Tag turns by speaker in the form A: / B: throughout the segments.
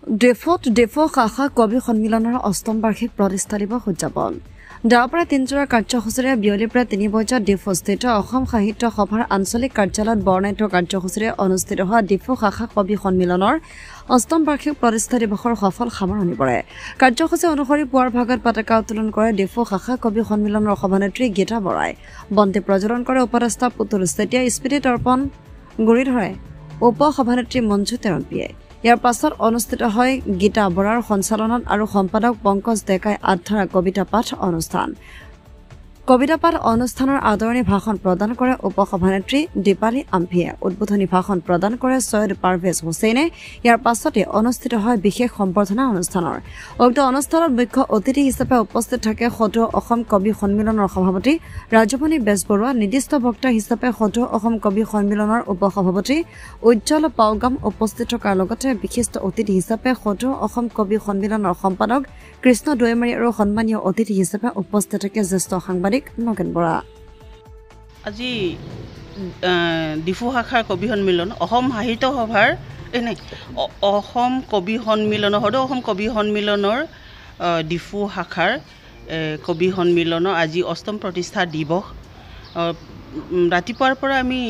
A: Defoe শাখা কবি সন্মিলনৰ অষ্টম বাৰ্ষিক প্ৰতিষ্ঠা দিৱস উদযাপন দেওবাৰে 3 জোৰা কাৰ্যসূচীৰে বিয়লিৰ পৰা 3 বজাত ডিফোস্থিত অসম সাহিত্য সভাৰ আঞ্চলিক কাৰ্যালয়ত বৰ্ণাঢ্য কাৰ্যসূচীৰে অনুষ্ঠিত হোৱা ডিফো শাখা কবি সন্মিলনৰ অষ্টম বাৰ্ষিক প্ৰতিষ্ঠা দিৱসৰ সফল সামৰণি পৰে। কাৰ্যসূচী অনুসৰি পুৱাৰ ভাগত পতাকা উত্তোলন কৰে ডিফো শাখা কবি সন্মিলনৰ সভানেত্ৰী গীতা বৰাই, বন্তি প্ৰজ্বলন কৰে উপদেষ্টা পুতুল চেতিয়া, স্মৃতি তৰ্পণ গুৰি ধৰে উপ সভানেত্ৰী মঞ্জু তেৰণপিয়ে। ইয়াৰ পাছত অনুষ্ঠিত হয় গীতা বৰাৰ সঞ্চালনত আৰু সম্পাদক পংকজ ডেকাই আধাৰা কবিতা পাঠ অনুষ্ঠানৰ আদৰণি ভাষণ প্ৰদান কৰে উপ সভানেত্ৰী দীপালী আম্ভিয়ে। উদ্বোধনী ভাষণ প্ৰদান কৰে সৈয়দ পাৰভেজ হুছেইনে। ইয়াৰ পাছতে অনুষ্ঠিত হয় বিশেষ সম্বৰ্ধনা অনুষ্ঠানৰ। উক্ত অনুষ্ঠানত মুখ্য অতিথি হিচাপে উপস্থিত থাকে সদৌ অসম কবি সন্মিলনৰ সভাপতি ৰাজমণি বেজবৰুৱা। নিৰ্দিষ্ট বক্তা হিচাপে সদৌ অসম কবি সন্মিলনৰ উপ সভাপতি উজ্জ্বল পাউগাম উপস্থিত থকাৰ লগতে বিশিষ্ট অতিথি হিচাপে সদৌ অসম কবি সন্মিলনৰ সম্পাদক কৃষ্ণ দৈমাৰী আৰু সন্মানীয় অতিথি হিচাপে উপস্থিত থাকে জ্যেষ্ঠ সাংবাদিক নগেন বৰা।
B: আজি ডিফু শাখাৰ কবি সন্মিলন অসম সাহিত্য সভাৰ অসম কবি সন্মিলনৰ সদৌ অসম কবি সন্মিলনৰ ডিফু শাখাৰ কবি সন্মিলনৰ আজি অষ্টম প্ৰতিষ্ঠা দিৱস। ৰাতিপুৱাৰ পৰা আমি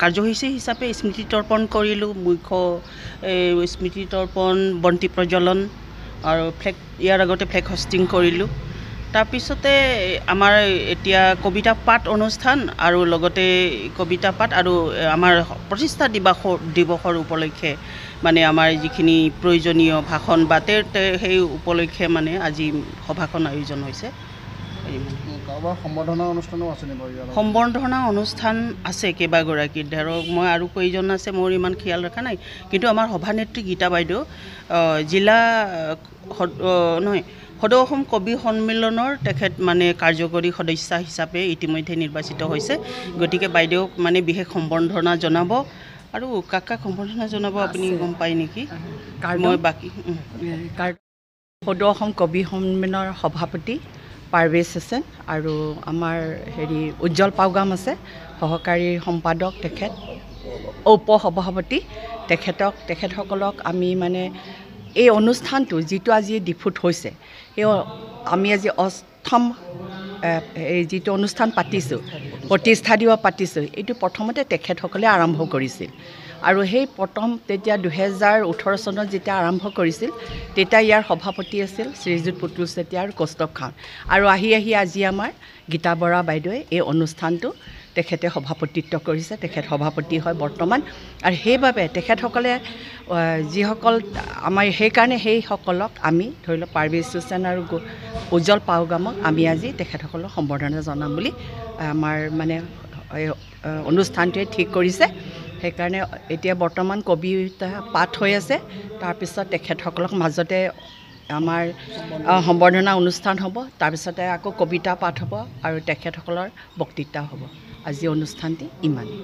B: কাৰ্যসূচী হিচাপে স্মৃতি তৰ্পণ কৰিলোঁ। মুখ্য স্মৃতি তৰ্পণ, বন্তি প্ৰজ্বলন আৰু ইয়াৰ আগতে ফ্লেগ হোষ্টিং কৰিলোঁ। তাৰপিছতে আমাৰ এতিয়া কবিতা পাঠ অনুষ্ঠান আৰু লগতে কবিতা পাঠ আৰু আমাৰ প্ৰতিষ্ঠা দিৱসৰ উপলক্ষে মানে আমাৰ যিখিনি প্ৰয়োজনীয় ভাষণ বা সেই উপলক্ষে মানে আজি সভাখন আয়োজন হৈছে। সম্বৰ্ধনা অনুষ্ঠান আছে কেইবাগৰাকী, ধৰক মই আৰু কেইজন আছে মোৰ ইমান খিয়াল ৰখা নাই, কিন্তু আমাৰ সভানেত্ৰী গীতা বাইদেউ জিলা সদৌ অসম কবি সন্মিলনৰ তেখেত মানে কাৰ্যকৰী সদস্য হিচাপে ইতিমধ্যে নিৰ্বাচিত হৈছে। গতিকে বাইদেউক মানে বিশেষ সম্বৰ্ধনা জনাব। আৰু কাক সম্বৰ্ধনা জনাব আপুনি গম পায় নেকি? মই বাকী
C: সদৌ অসম কবি সন্মিলনৰ সভাপতি পাৰভেজ হুছেইন আৰু আমাৰ উজ্জ্বল পাউগাম আছে, সহকাৰী সম্পাদক তেখেত, উপ সভাপতি তেখেতসকলক আমি মানে এই অনুষ্ঠানটো যিটো আজি ডিফুত হৈছে, সেই আমি আজি অষ্টম যিটো অনুষ্ঠান পাতিছোঁ, প্ৰতিষ্ঠা দিৱস পাতিছোঁ, এইটো প্ৰথমতে তেখেতসকলে আৰম্ভ কৰিছিল। আৰু সেই প্ৰথম তেতিয়া 2018 চনত যেতিয়া আৰম্ভ কৰিছিল, তেতিয়া ইয়াৰ সভাপতি আছিল শ্ৰীযুত পুতুল চেতিয়া আৰু কৌস্তভ খান। আৰু আহি আজি আমাৰ গীতা বৰা বাইদেৱে এই অনুষ্ঠানটো তেখেতে সভাপতিত্ব কৰিছে। তেখেত সভাপতি হয় বৰ্তমান। আৰু সেইবাবে তেখেতসকলে যিসকল আমাৰ সেইকাৰণে সেইসকলক আমি ধৰি লওক পাৰভেজ হুছেইন আৰু উজ্জ্বল পাউগামক আমি আজি তেখেতসকলক সম্বৰ্ধনা জনাম বুলি আমাৰ মানে অনুষ্ঠানটোৱে ঠিক কৰিছে। সেইকাৰণে এতিয়া বৰ্তমান কবিতা পাঠ হৈ আছে। তাৰপিছত তেখেতসকলক মাজতে আমাৰ সম্বৰ্ধনা অনুষ্ঠান হ'ব, তাৰপিছতে আকৌ কবিতা পাঠ হ'ব আৰু তেখেতসকলৰ বক্তৃতা হ'ব। আজি অনুষ্ঠানটি ইমানেই।